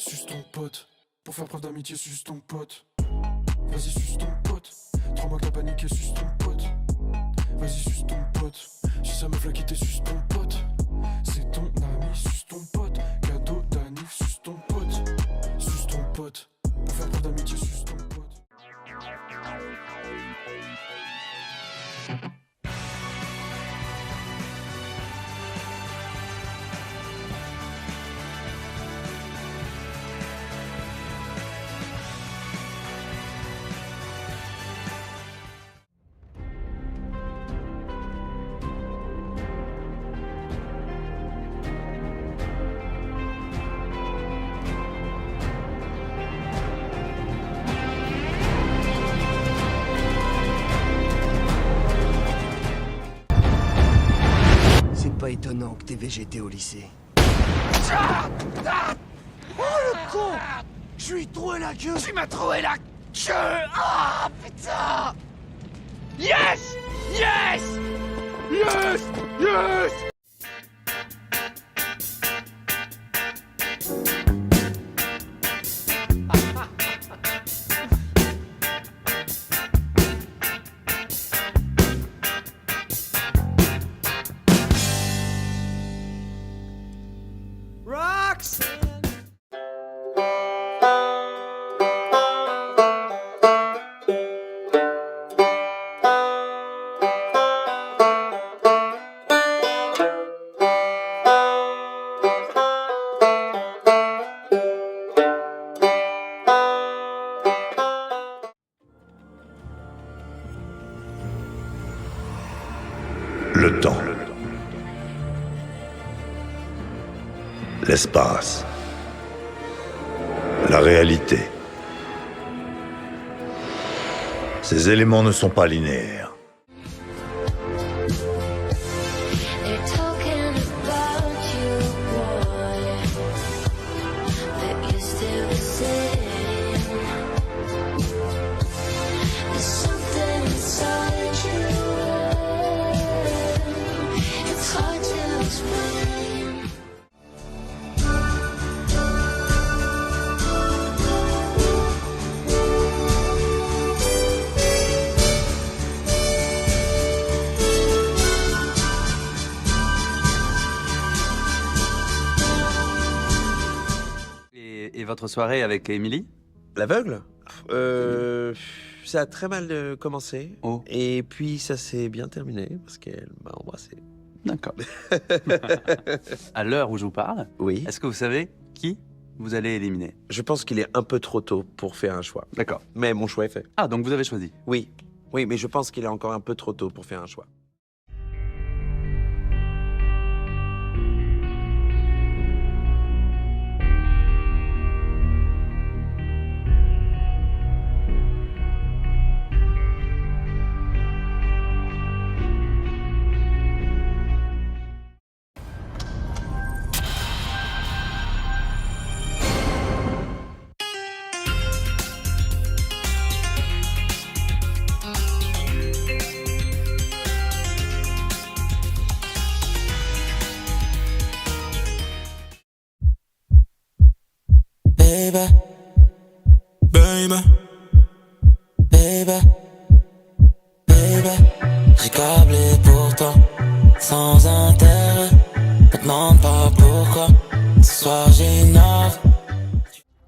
suce ton pote. Pour faire preuve d'amitié, suce ton pote. Vas-y, suce ton pote. 3 mois que t'as paniqué, suce ton pote. Vas-y, suce ton pote. Si sa meuf l'a quitté, suce ton pote. C'est ton ami, suce ton pote. Cadeau d'anniv, suce ton pote. Suce ton pote. Pour faire preuve d'amitié, suce ton pote. C'est pas étonnant que t'aies végété au lycée. Oh le con! Je lui ai troué la queue! Tu m'as trouvé la queue! Ah putain! Yes! Yes! Yes! Yes! Le temps. L'espace. La réalité. Ces éléments ne sont pas linéaires. They're talking about you, boy, but you're still the same. There's something inside you, it's hard to explain. Et votre soirée avec Émilie? L'aveugle ça a très mal commencé. Oh. Et puis ça s'est bien terminé parce qu'elle m'a embrassé. D'accord. À l'heure où je vous parle, Oui. est-ce que vous savez qui vous allez éliminer? Je pense qu'il est un peu trop tôt pour faire un choix. D'accord. Mais mon choix est fait. Ah, donc vous avez choisi. Oui. Oui, mais je pense qu'il est encore un peu trop tôt pour faire un choix. Baby, baby, baby, baby, j'ai câblé pourtant, sans intérêt. Me demande pas pourquoi, ce soir j'innove.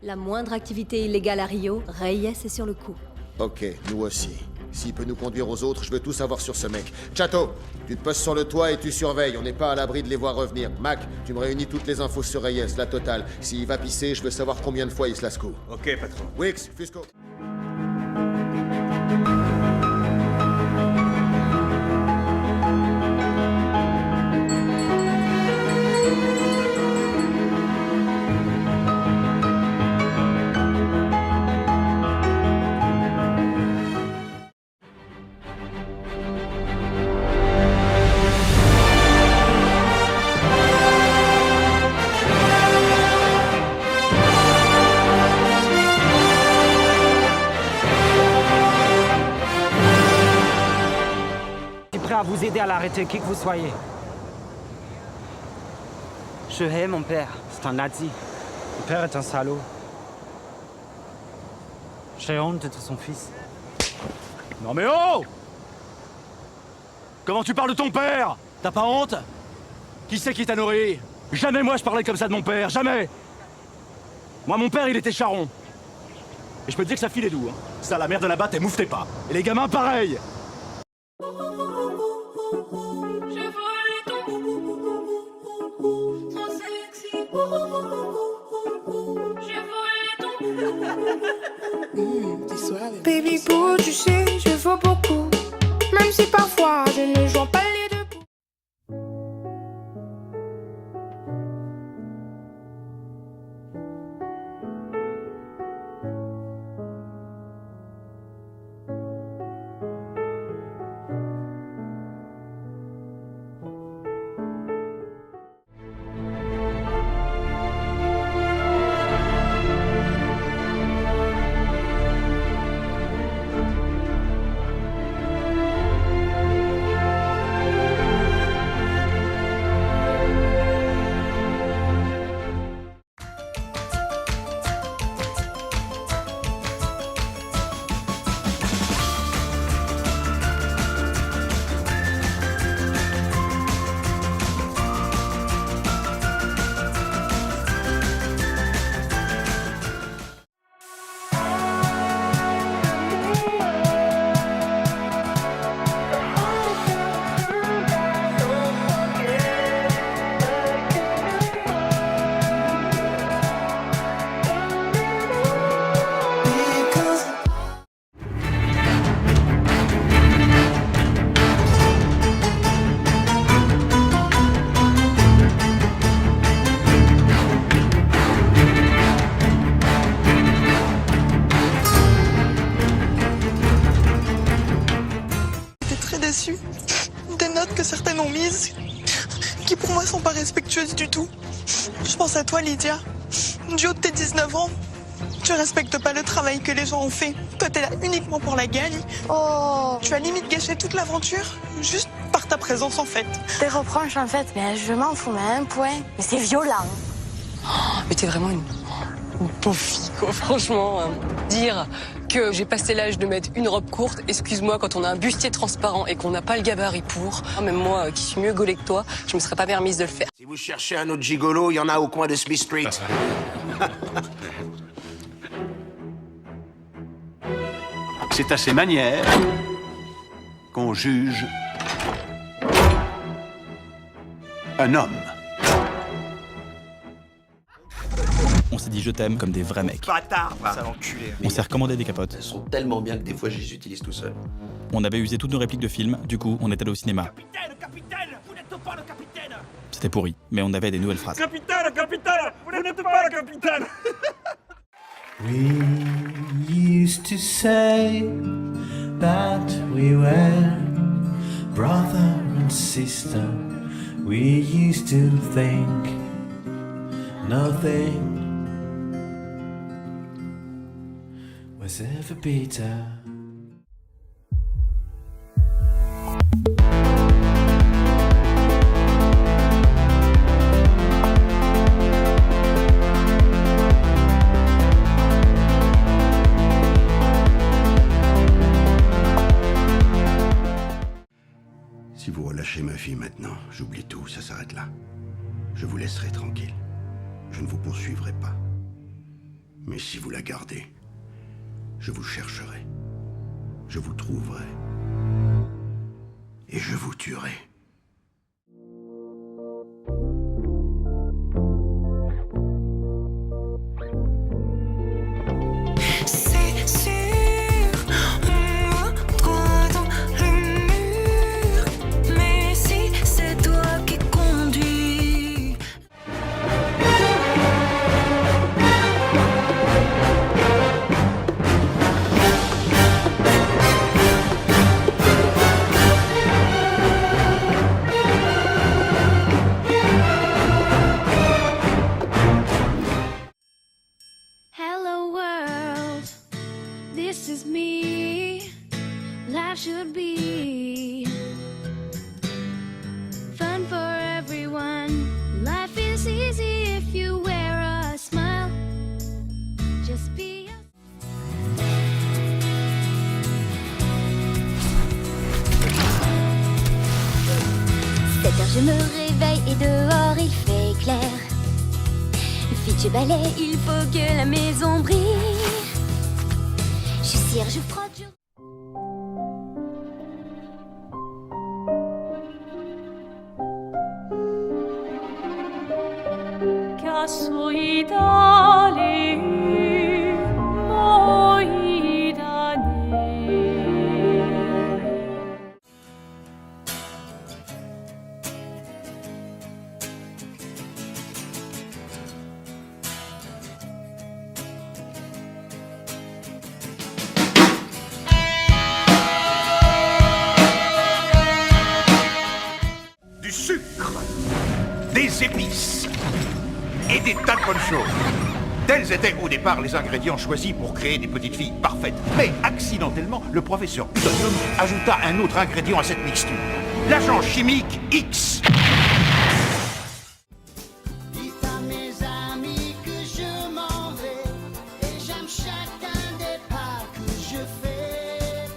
La moindre activité illégale à Rio, Reyes est sur le coup. Ok, nous aussi. S'il peut nous conduire aux autres, je veux tout savoir sur ce mec. Chato, tu te postes sur le toit et tu surveilles. On n'est pas à l'abri de les voir revenir. Mac, tu me réunis toutes les infos sur Reyes, la totale. S'il va pisser, je veux savoir combien de fois il se la secoue. Ok, patron. Wix, Fusco. À vous aider à l'arrêter, qui que vous soyez. Je hais mon père, c'est un nazi. Mon père est un salaud. J'ai honte d'être son fils. Non mais oh! Comment tu parles de ton père? T'as pas honte? Qui c'est qui t'a nourri? Jamais moi je parlais comme ça de mon père, jamais! Moi mon père il était charron. Et je peux te dire que ça filait doux, hein. Ça, la mère de là-bas, t'es mouffetez pas. Et les gamins, pareil! Baby boo, tu sais, je vaux beaucoup. Même si parfois je ne joue pas les deux. Des notes que certaines ont mises, qui pour moi sont pas respectueuses du tout. Je pense à toi, Lydia. Du haut de tes 19 ans, tu respectes pas le travail que les gens ont fait. Toi, t'es là uniquement pour la gagne. Oh. Tu as limite gâché toute l'aventure, juste par ta présence en fait. Tes reproches en fait, mais je m'en fous, mais un point. Mais c'est violent. Oh, mais t'es vraiment une pauvre fille, quoi. Franchement, dire que j'ai passé l'âge de mettre une robe courte, excuse-moi, quand on a un bustier transparent et qu'on n'a pas le gabarit pour, même moi qui suis mieux gaulée que toi, je me serais pas permise de le faire. Si vous cherchez un autre gigolo, il y en a au coin de Smith Street. C'est à ces manières qu'on juge un homme. On s'est dit je t'aime comme des vrais mecs. Bâtard, ça l'enculé. On s'est recommandé des capotes. Elles sont tellement bien que des fois je les utilise tout seul. On avait usé toutes nos répliques de films, du coup on est allé au cinéma. Capitaine, vous n'êtes pas le capitaine. C'était pourri, mais on avait des nouvelles phrases. Capitaine, vous n'êtes pas le capitaine. We used to say that we were brother and sister. We used to think nothing was ever better. Si vous relâchez ma fille maintenant, j'oublie tout, ça s'arrête là. Je vous laisserai tranquille. Je ne vous poursuivrai pas. Mais si vous la gardez, je vous chercherai. Je vous trouverai. Et je vous tuerai. C'est sûr, on voit droit dans le mur. Mais si c'est toi qui conduis. Je me réveille et dehors il fait clair. Fitch et balai, il faut que la maison brille. Je cire, je frotte, je... Du sucre, des épices et des tas de bonnes choses. Tels étaient au départ les ingrédients choisis pour créer des petites filles parfaites. Mais accidentellement, le professeur Plutonium ajouta un autre ingrédient à cette mixture. L'agent chimique X. Dites à mes amis que je m'en vais et j'aime chacun des pas que je fais.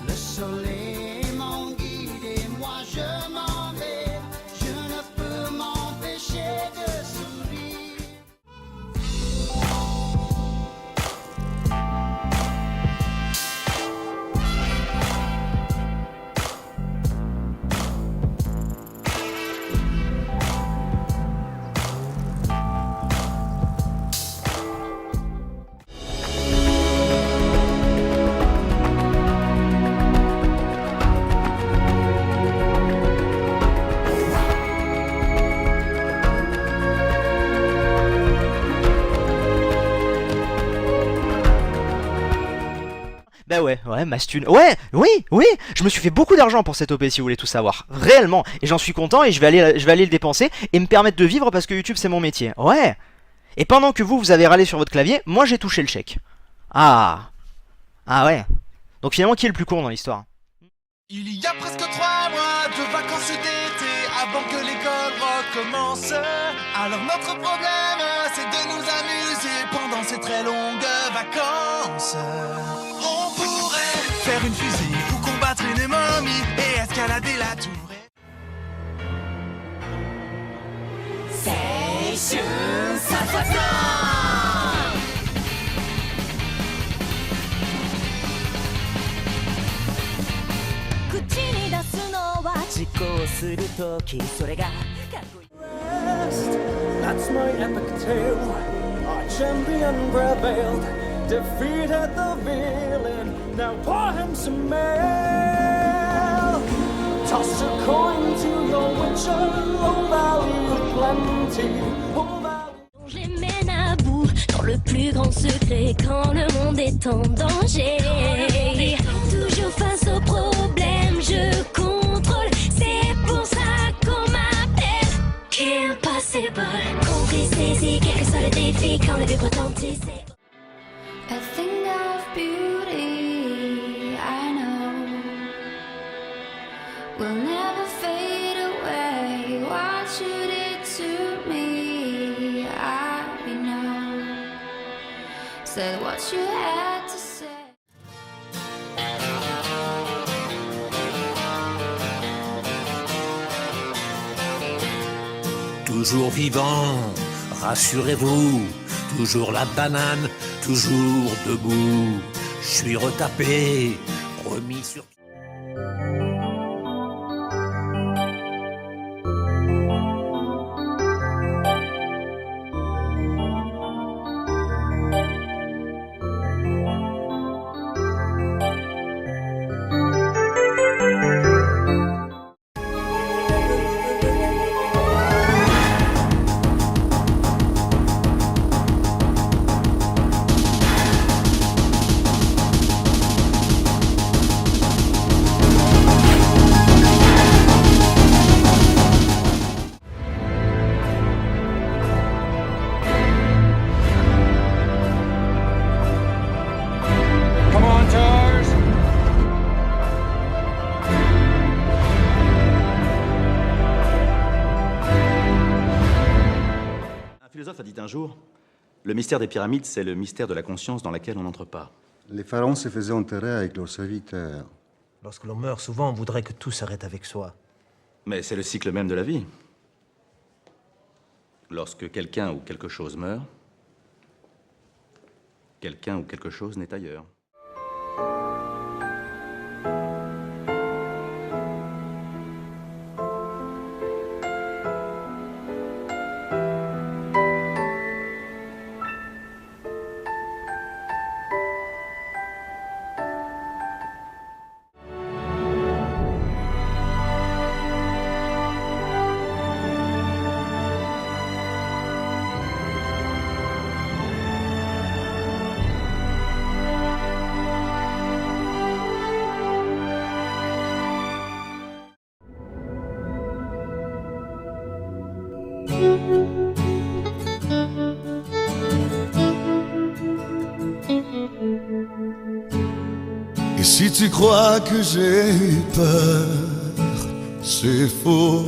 Le soleil m'en guide et moi je m'en vais. Je ne peux m'empêcher de sourire. Bah ouais, Mastune. Ouais, oui, je me suis fait beaucoup d'argent pour cette OP si vous voulez tout savoir. Réellement. Et j'en suis content et je vais aller le dépenser et me permettre de vivre parce que YouTube c'est mon métier. Ouais. Et pendant que vous avez râlé sur votre clavier, moi j'ai touché le chèque. Ah ouais. Donc finalement qui est le plus con dans l'histoire? Il y a presque 3 mois de vacances d'été avant que l'école recommence. Alors notre problème c'est de nous amuser pendant ces très longues vacances. On pourrait faire une fusée ou combattre une momie et escalader la tour. That's my epic tale. Our champion prevailed, defeated the villain. Now pour him some mail. Toss a coin to your witcher, oh value plenty. Je les mène à bout dans le plus grand secret quand le monde est en danger. Toujours face aux problèmes, je contrôle. C'est pour ça qu'on m'appelle Impossible. Compris, saisi, quel que soit le défi, quand le but retentit, c'est. A thing of beauty, I know, will never fade away. What you did to me, I know. Said what you had to say. Toujours vivant, rassurez-vous, toujours la banane, toujours debout. Je suis retapé, remis sur... Un philosophe a dit un jour, le mystère des pyramides, c'est le mystère de la conscience dans laquelle on n'entre pas. Les pharaons se faisaient enterrer avec leurs serviteurs. Lorsque l'on meurt, souvent on voudrait que tout s'arrête avec soi. Mais c'est le cycle même de la vie. Lorsque quelqu'un ou quelque chose meurt, quelqu'un ou quelque chose n'est ailleurs. Et si tu crois que j'ai eu peur, c'est faux.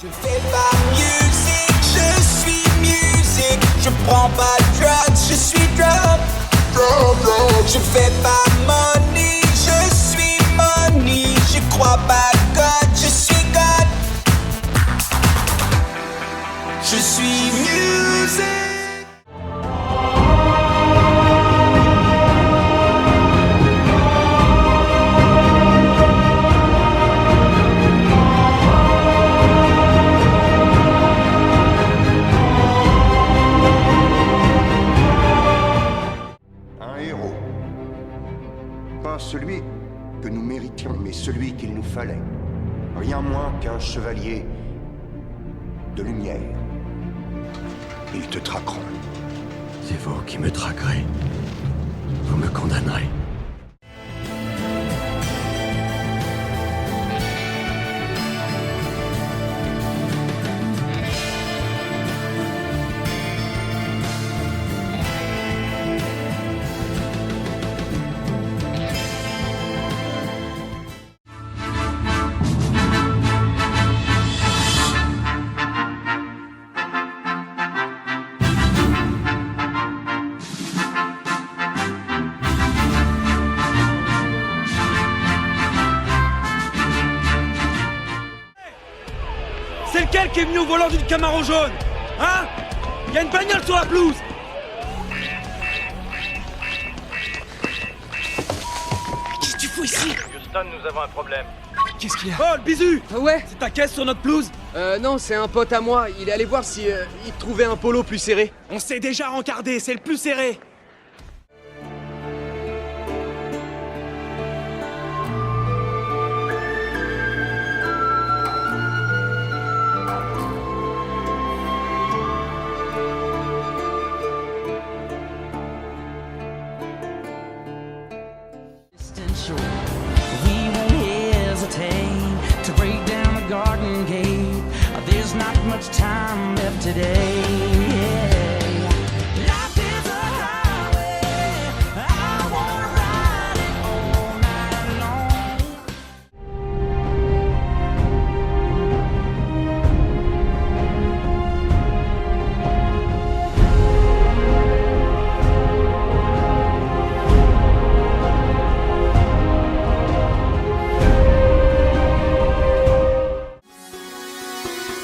Je fais pas musique, je suis musique. Je prends pas de drugs, je suis drug. Je fais pas money, je suis money. Je crois pas God, je suis God. Je suis musique. Celui que nous méritions, mais celui qu'il nous fallait. Rien moins qu'un chevalier de lumière. Ils te traqueront. C'est vous qui me traquerez. Vous me condamnerez. C'est lequel qui est venu au volant d'une Camaro jaune? Hein? Il y a une bagnole sur la pelouse! Qu'est-ce que tu fous ici? Houston, nous avons un problème. Qu'est-ce qu'il y a? Oh, le bisu! Ouais? C'est ta caisse sur notre pelouse? Non, c'est un pote à moi. Il est allé voir si il trouvait un polo plus serré. On s'est déjà rencardé, c'est le plus serré! We won't hesitate to break down the garden gate. There's not much time left today. Life is a highway. I wanna ride it all night long.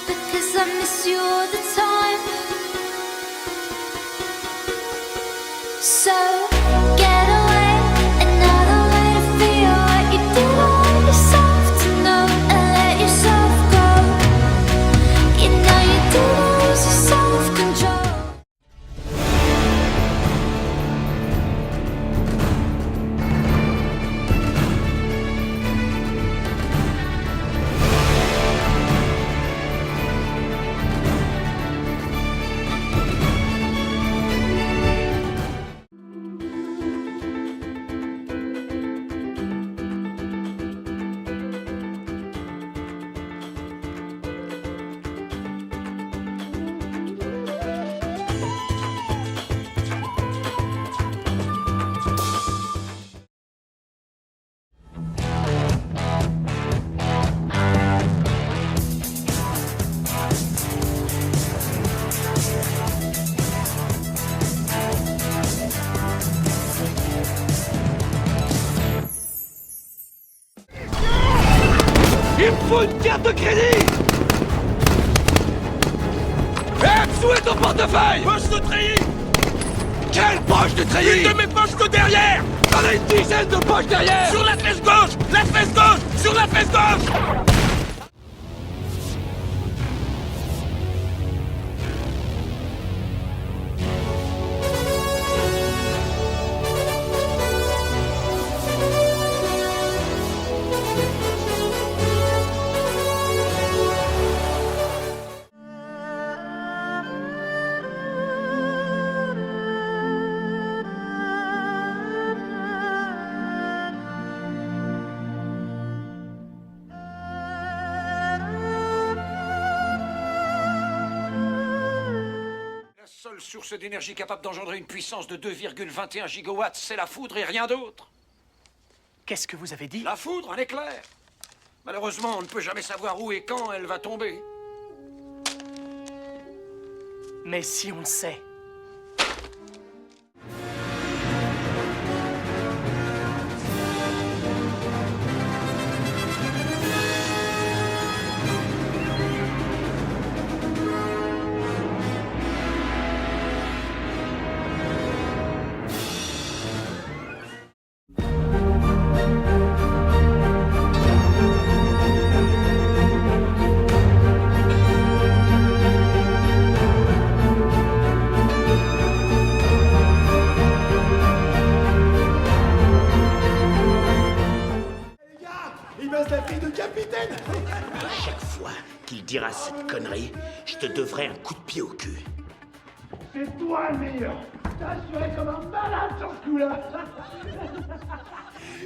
Because I miss you all the time. So get away, another way to feel what you do on yourself to know and let yourself go. You know you do lose your self-control. carte de crédit! Où est ton portefeuille? Poche de treillis! Quelle poche de treillis? Une de mes poches de derrière! J'en ai une dizaine de poches derrière! Sur la fesse gauche! La fesse gauche! Sur la fesse gauche! La seule source d'énergie capable d'engendrer une puissance de 2,21 gigawatts, c'est la foudre et rien d'autre. Qu'est-ce que vous avez dit? La foudre, un éclair. Malheureusement, on ne peut jamais savoir où et quand elle va tomber. Mais si on le sait. La fille de capitaine! À chaque fois qu'il dira cette connerie, je te devrai un coup de pied au cul. C'est toi le meilleur! T'as assuré comme un malade sur ce coup-là!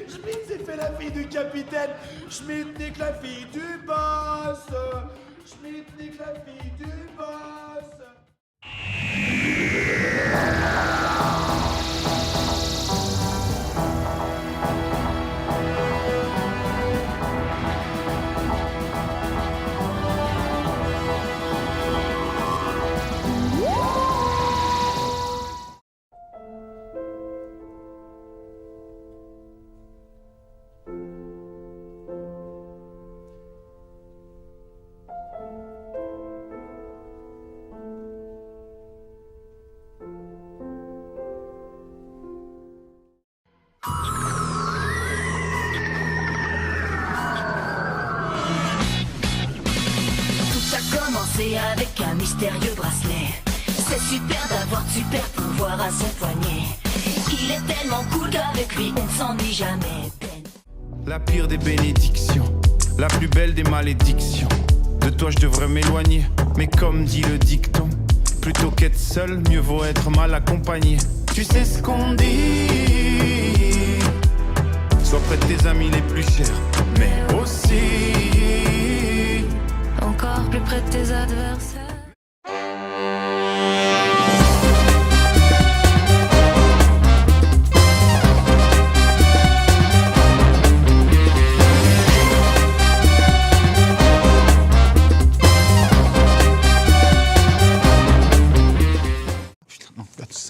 Schmitt s'est fait la fille du capitaine! Schmitt nique la fille du boss! Schmitt nique la fille du boss! Avec un mystérieux bracelet. C'est super d'avoir de super pouvoirs à son poignet. Il est tellement cool qu'avec lui on ne s'ennuie jamais. La pire des bénédictions, la plus belle des malédictions. De toi je devrais m'éloigner, mais comme dit le dicton, plutôt qu'être seul, mieux vaut être mal accompagné. Tu sais ce qu'on dit, sois près de tes amis les plus chers, mais aussi encore plus près de tes adversaires.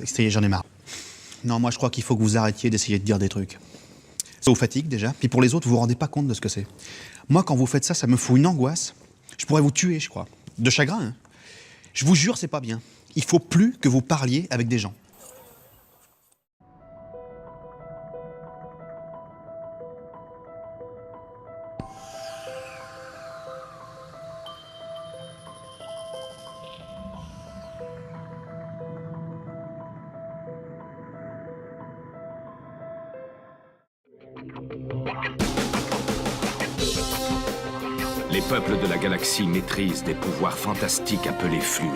Ça y est, j'en ai marre. Non, moi je crois qu'il faut que vous arrêtiez d'essayer de dire des trucs. Ça vous fatigue déjà, puis pour les autres, vous vous rendez pas compte de ce que c'est. Moi, quand vous faites ça, ça me fout une angoisse. Je pourrais vous tuer, je crois. De chagrin, hein. Je vous jure, c'est pas bien. Il faut plus que vous parliez avec des gens. Les peuples de la galaxie maîtrisent des pouvoirs fantastiques appelés fluides.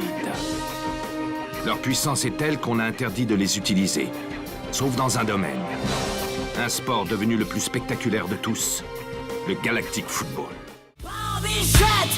Leur puissance est telle qu'on a interdit de les utiliser, sauf dans un domaine. Un sport devenu le plus spectaculaire de tous, le Galactic Football. Bobby Chat